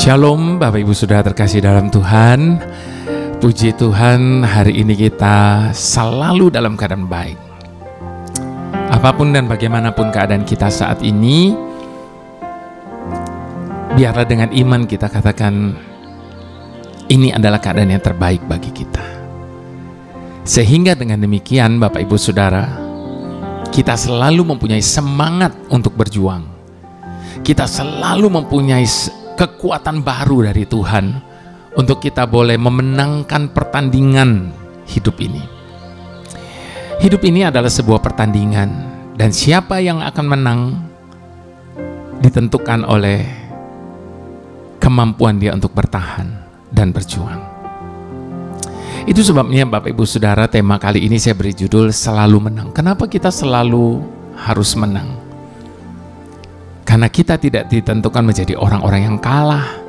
Shalom Bapak Ibu Saudara terkasih dalam Tuhan. Puji Tuhan, hari ini kita selalu dalam keadaan baik. Apapun dan bagaimanapun keadaan kita saat ini, biarlah dengan iman kita katakan, ini adalah keadaan yang terbaik bagi kita. Sehingga dengan demikian Bapak Ibu Saudara, kita selalu mempunyai semangat untuk berjuang. Kita selalu mempunyai kekuatan baru dari Tuhan untuk kita boleh memenangkan pertandingan hidup ini. Hidup ini adalah sebuah pertandingan, dan siapa yang akan menang ditentukan oleh kemampuan dia untuk bertahan dan berjuang. Itu sebabnya Bapak Ibu Saudara, tema kali ini saya beri judul Selalu Menang. Kenapa kita selalu harus menang? Karena kita tidak ditentukan menjadi orang-orang yang kalah.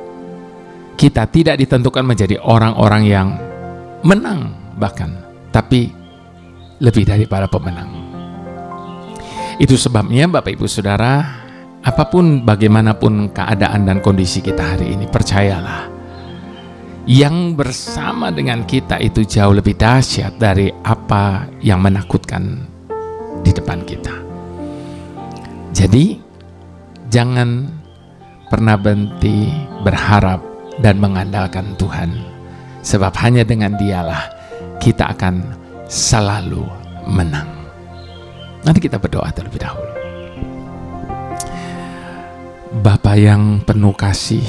Kita tidak ditentukan menjadi orang-orang yang menang bahkan, tapi lebih daripada pemenang. Itu sebabnya Bapak Ibu Saudara, apapun bagaimanapun keadaan dan kondisi kita hari ini, percayalah, yang bersama dengan kita itu jauh lebih dahsyat dari apa yang menakutkan di depan kita. Jadi jangan pernah berhenti berharap dan mengandalkan Tuhan, sebab hanya dengan Dialah kita akan selalu menang. Nanti kita berdoa terlebih dahulu. Bapa yang penuh kasih,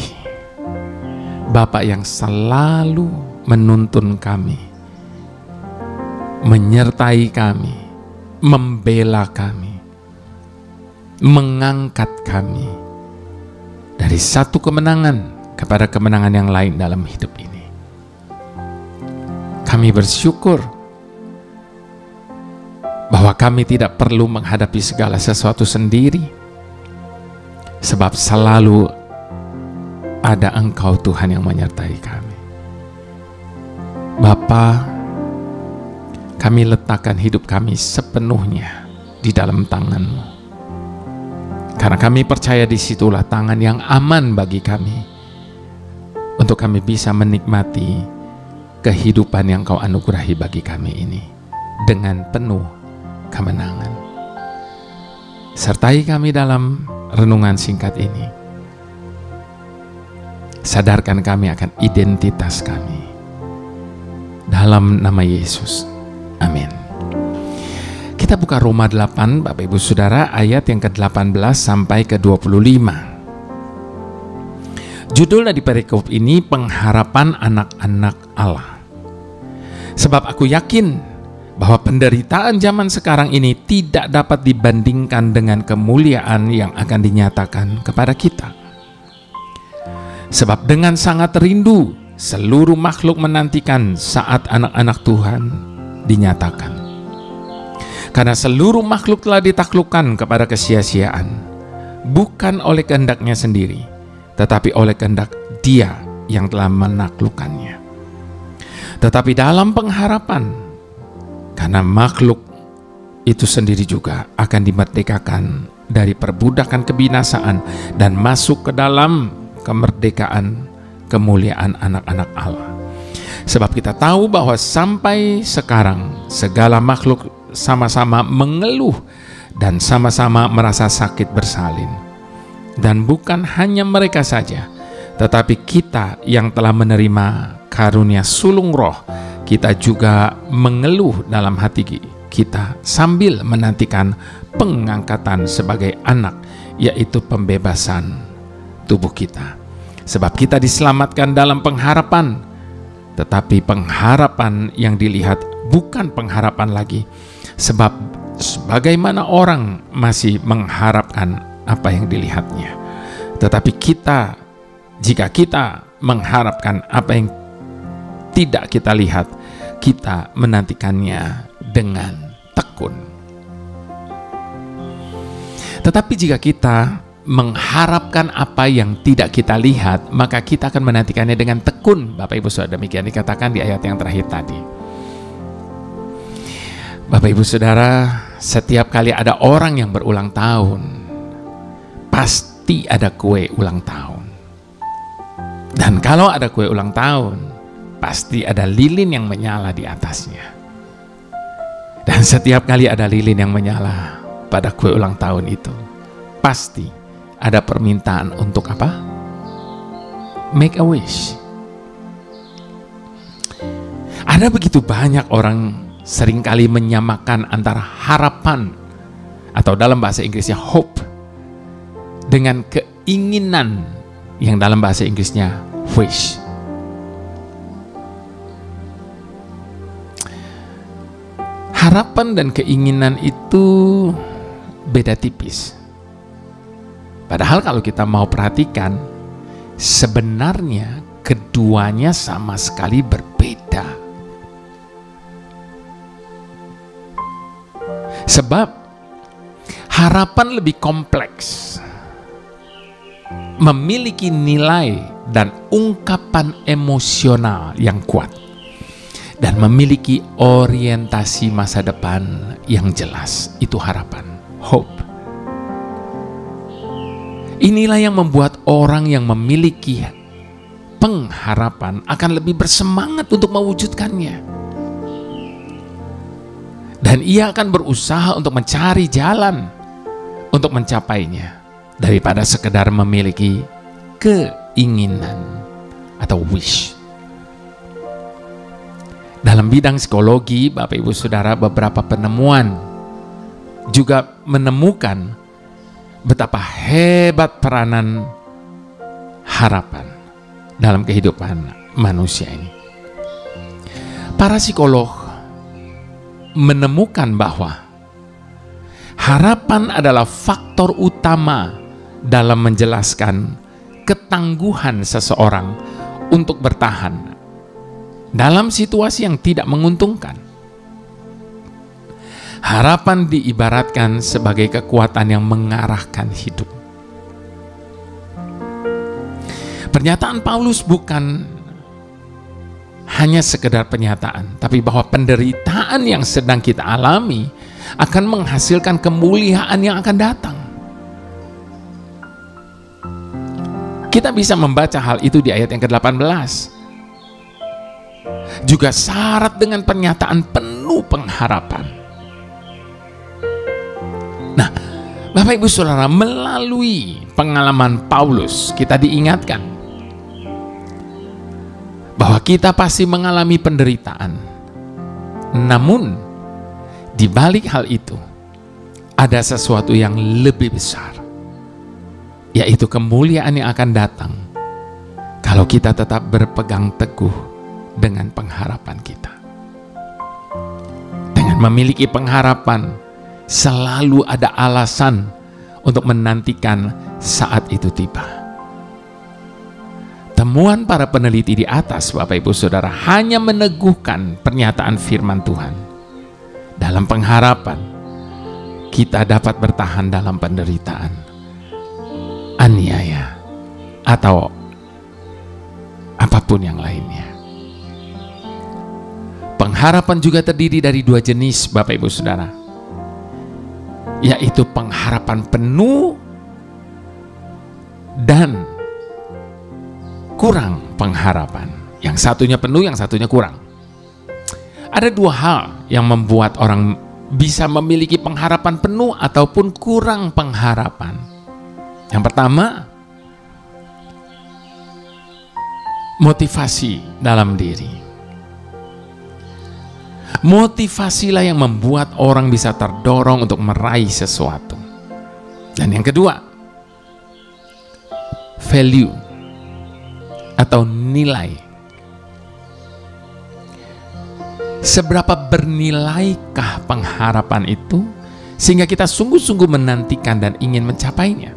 Bapa yang selalu menuntun kami, menyertai kami, membela kami, mengangkat kami dari satu kemenangan kepada kemenangan yang lain dalam hidup ini. Kami bersyukur bahwa kami tidak perlu menghadapi segala sesuatu sendiri, sebab selalu ada Engkau Tuhan yang menyertai kami. Bapa, kami letakkan hidup kami sepenuhnya di dalam tangan-Mu. Karena kami percaya disitulah tangan yang aman bagi kami, untuk kami bisa menikmati kehidupan yang Kau anugerahi bagi kami ini dengan penuh kemenangan. Sertai kami dalam renungan singkat ini. Sadarkan kami akan identitas kami. Dalam nama Yesus. Amin. Kita buka Roma 8, Bapak Ibu Saudara, ayat yang ke-18 sampai ke-25. Judul dari perikop ini, pengharapan anak-anak Allah. Sebab aku yakin bahwa penderitaan zaman sekarang ini tidak dapat dibandingkan dengan kemuliaan yang akan dinyatakan kepada kita. Sebab dengan sangat rindu seluruh makhluk menantikan saat anak-anak Tuhan dinyatakan. Karena seluruh makhluk telah ditaklukkan kepada kesia-siaan, bukan oleh kehendaknya sendiri, tetapi oleh kehendak Dia yang telah menaklukkannya. Tetapi dalam pengharapan, karena makhluk itu sendiri juga akan dimerdekakan dari perbudakan kebinasaan dan masuk ke dalam kemerdekaan kemuliaan anak-anak Allah. Sebab kita tahu bahwa sampai sekarang segala makhluk sama-sama mengeluh dan sama-sama merasa sakit bersalin. Dan bukan hanya mereka saja, tetapi kita yang telah menerima karunia sulung roh, kita juga mengeluh dalam hati kita sambil menantikan pengangkatan sebagai anak, yaitu pembebasan tubuh kita. Sebab kita diselamatkan dalam pengharapan, tetapi pengharapan yang dilihat bukan pengharapan lagi. Sebab sebagaimana orang masih mengharapkan apa yang dilihatnya, tetapi kita, jika kita mengharapkan apa yang tidak kita lihat, kita menantikannya dengan tekun. Tetapi jika kita mengharapkan apa yang tidak kita lihat, maka kita akan menantikannya dengan tekun. Bapak Ibu Saudara, demikian dikatakan di ayat yang terakhir tadi. Bapak Ibu Saudara, setiap kali ada orang yang berulang tahun, pasti ada kue ulang tahun. Dan kalau ada kue ulang tahun, pasti ada lilin yang menyala di atasnya. Dan setiap kali ada lilin yang menyala pada kue ulang tahun itu, pasti ada permintaan untuk apa? Make a wish. Ada begitu banyak orang seringkali menyamakan antara harapan, atau dalam bahasa Inggrisnya hope, dengan keinginan yang dalam bahasa Inggrisnya wish. Harapan dan keinginan itu beda tipis. Padahal kalau kita mau perhatikan, sebenarnya keduanya sama sekali berbeda. Sebab harapan lebih kompleks, memiliki nilai dan ungkapan emosional yang kuat, dan memiliki orientasi masa depan yang jelas. Itu harapan, hope. Inilah yang membuat orang yang memiliki pengharapan akan lebih bersemangat untuk mewujudkannya. Dan ia akan berusaha untuk mencari jalan untuk mencapainya, daripada sekedar memiliki keinginan atau wish. Dalam bidang psikologi, Bapak Ibu Saudara, beberapa penemuan juga menemukan betapa hebat peranan harapan dalam kehidupan manusia ini. Para psikolog menemukan bahwa harapan adalah faktor utama dalam menjelaskan ketangguhan seseorang untuk bertahan dalam situasi yang tidak menguntungkan. Harapan diibaratkan sebagai kekuatan yang mengarahkan hidup. Pernyataan Paulus bukan hanya sekedar pernyataan, tapi bahwa penderitaan yang sedang kita alami akan menghasilkan kemuliaan yang akan datang. Kita bisa membaca hal itu di ayat yang ke-18. Juga syarat dengan pernyataan penuh pengharapan. Nah, Bapak Ibu Saudara, melalui pengalaman Paulus kita diingatkan bahwa kita pasti mengalami penderitaan. Namun di balik hal itu ada sesuatu yang lebih besar, yaitu kemuliaan yang akan datang kalau kita tetap berpegang teguh dengan pengharapan kita. Dengan memiliki pengharapan, selalu ada alasan untuk menantikan saat itu tiba. Temuan para peneliti di atas, Bapak Ibu Saudara, hanya meneguhkan pernyataan firman Tuhan. Dalam pengharapan, kita dapat bertahan dalam penderitaan, aniaya, atau apapun yang lainnya. Pengharapan juga terdiri dari dua jenis, Bapak Ibu Saudara, yaitu pengharapan penuh dan kurang pengharapan. Yang satunya penuh, yang satunya kurang. Ada dua hal yang membuat orang bisa memiliki pengharapan penuh ataupun kurang pengharapan. Yang pertama, motivasi dalam diri. Motivasilah yang membuat orang bisa terdorong untuk meraih sesuatu. Dan yang kedua, value atau nilai. Seberapa bernilaikah pengharapan itu sehingga kita sungguh-sungguh menantikan dan ingin mencapainya?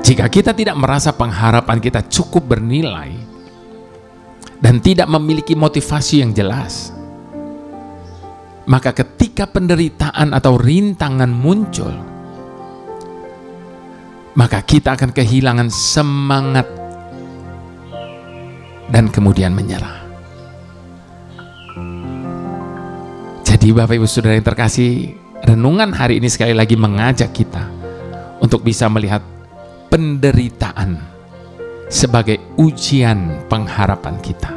Jika kita tidak merasa pengharapan kita cukup bernilai dan tidak memiliki motivasi yang jelas, maka ketika penderitaan atau rintangan muncul, maka kita akan kehilangan semangat dan kemudian menyerah. Jadi Bapak Ibu Saudara yang terkasih, renungan hari ini sekali lagi mengajak kita untuk bisa melihat penderitaan sebagai ujian pengharapan kita.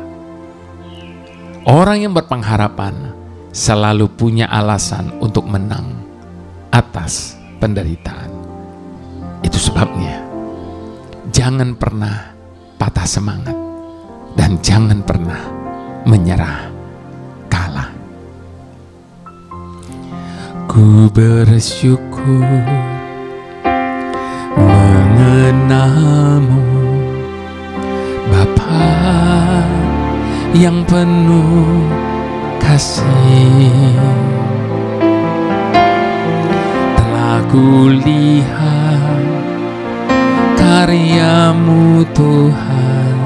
Orang yang berpengharapan selalu punya alasan untuk menang atas penderitaan. Itu sebabnya jangan pernah patah semangat dan jangan pernah menyerah kalah. Ku bersyukur mengenalmu, Bapa yang penuh kasih. Telah kulihat karyamu Tuhan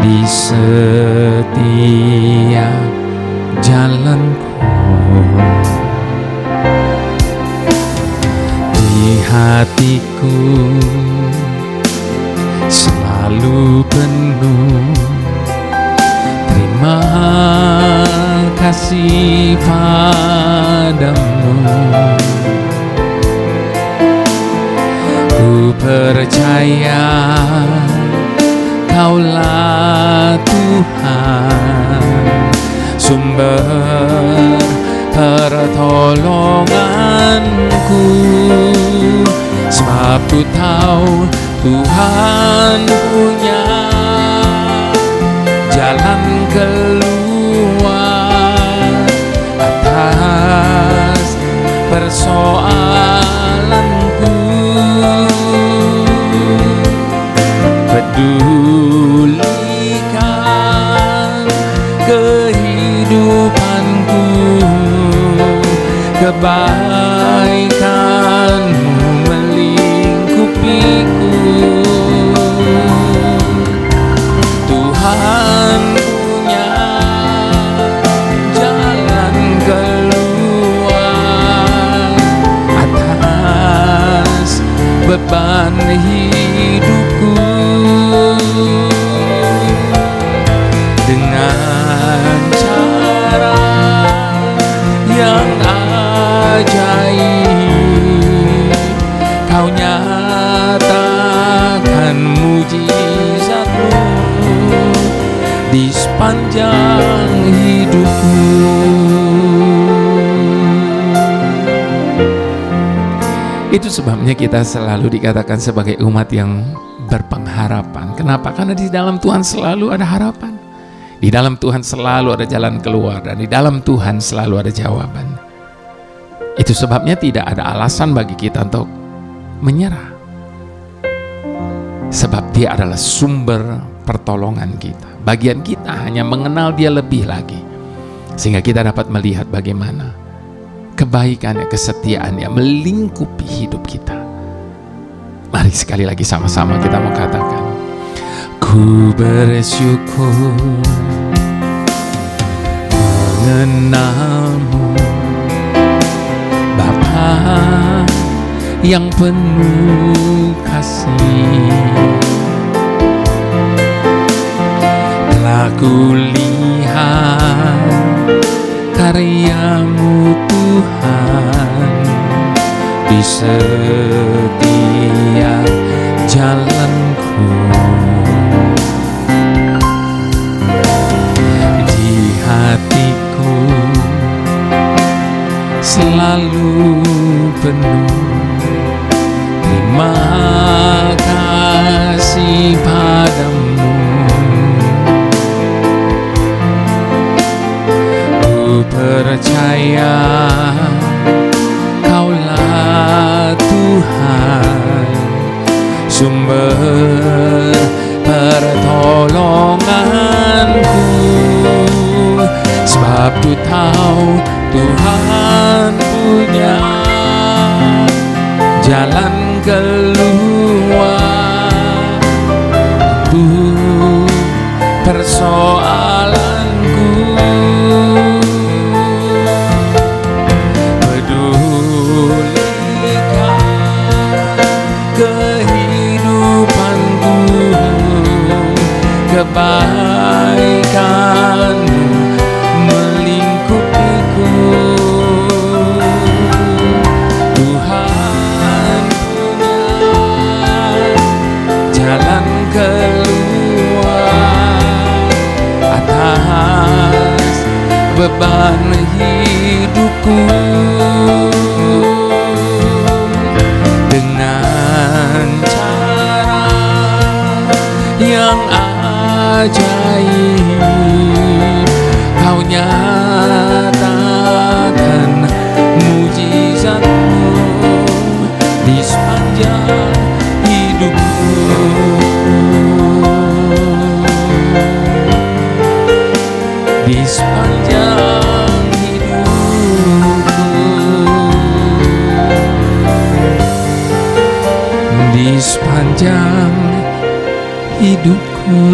di setiap jalanku. Di hatiku selalu penuh terima kasih padamu. Ku percaya Kaulah Tuhan, sumber pertolonganku. Sebab ku tahu Tuhan punya jalan keluar atas persoalanku. Pedulikan kehidupanku, kebaikanmu melingkupiku. Tuhan punya jalan keluar atas beban hidupku. Dengan cara yang ajaib, Kau nyatakan mujizat-Mu di sepanjang hidupku. Itu sebabnya kita selalu dikatakan sebagai umat yang berpengharapan. Kenapa? Karena di dalam Tuhan selalu ada harapan. Di dalam Tuhan selalu ada jalan keluar, dan di dalam Tuhan selalu ada jawaban. Itu sebabnya tidak ada alasan bagi kita untuk menyerah. Sebab Dia adalah sumber pertolongan kita. Bagian kita hanya mengenal Dia lebih lagi, sehingga kita dapat melihat bagaimana kebaikannya, kesetiaannya melingkupi hidup kita. Mari sekali lagi sama-sama kita mau katakan, ku bersyukur mengenalmu, Bapa yang penuh kasih. Telah kulihat karya-Mu Tuhan di setiap jalanku. Di hatiku selalu penuh terima kasih padamu. Ku percaya Kaulah Tuhan, sumber pertolonganku. Sebab ku tahu Tuhan punya jalan keluar untuk persoalanku. Pedulikan kehidupanku, kebaikanmu beban hidupku dengan cara yang ajaib. Kau nyatakan mujizatmu di sepanjang hidupku. Di sepanjang hidupku, di sepanjang hidupku.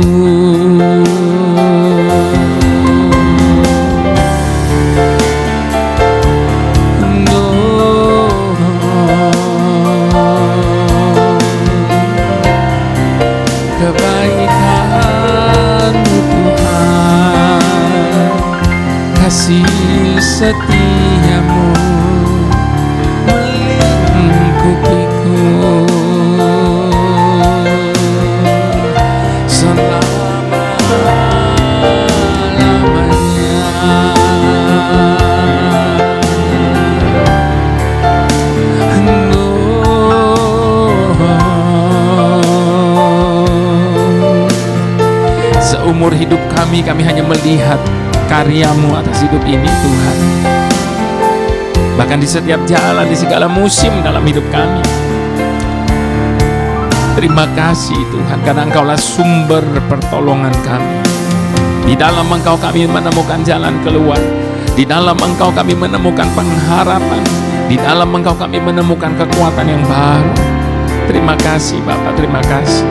Kebaikan-Mu Tuhan, kasih setia-Mu melingkupiku selama-lamanya. Seumur hidup kami hanya melihat karya-Mu atas hidup ini Tuhan. Bahkan di setiap jalan, di segala musim dalam hidup kami. Terima kasih Tuhan, karena Engkaulah sumber pertolongan kami. Di dalam Engkau kami menemukan jalan keluar. Di dalam Engkau kami menemukan pengharapan. Di dalam Engkau kami menemukan kekuatan yang baru. Terima kasih Bapa, terima kasih.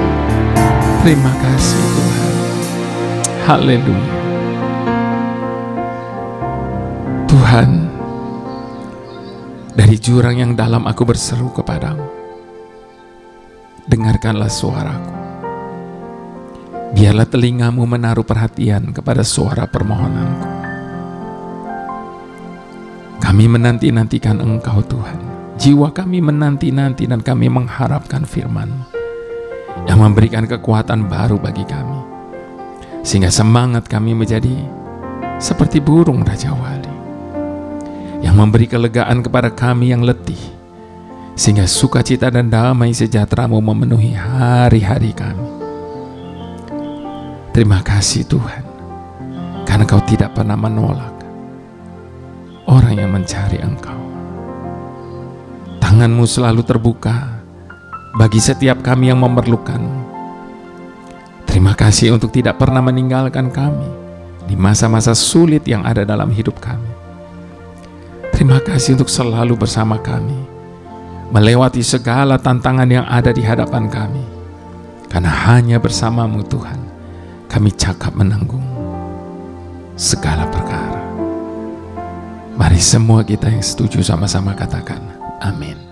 Terima kasih Tuhan. Haleluya. Tuhan, dari jurang yang dalam aku berseru kepadamu. Dengarkanlah suaraku. Biarlah telingamu menaruh perhatian kepada suara permohonanku. Kami menanti-nantikan Engkau Tuhan. Jiwa kami menanti-nanti dan kami mengharapkan firman-Mu yang memberikan kekuatan baru bagi kami, sehingga semangat kami menjadi seperti burung Raja Wali, yang memberi kelegaan kepada kami yang letih, sehingga sukacita dan damai sejahtera-Mu memenuhi hari-hari kami. Terima kasih Tuhan, karena Engkau tidak pernah menolak orang yang mencari Engkau. Tangan-Mu selalu terbuka bagi setiap kami yang memerlukan-Mu. Terima kasih untuk tidak pernah meninggalkan kami di masa-masa sulit yang ada dalam hidup kami. Terima kasih untuk selalu bersama kami, melewati segala tantangan yang ada di hadapan kami. Karena hanya bersama-Mu Tuhan, kami cakap menanggung segala perkara. Mari semua kita yang setuju sama-sama katakan, amin.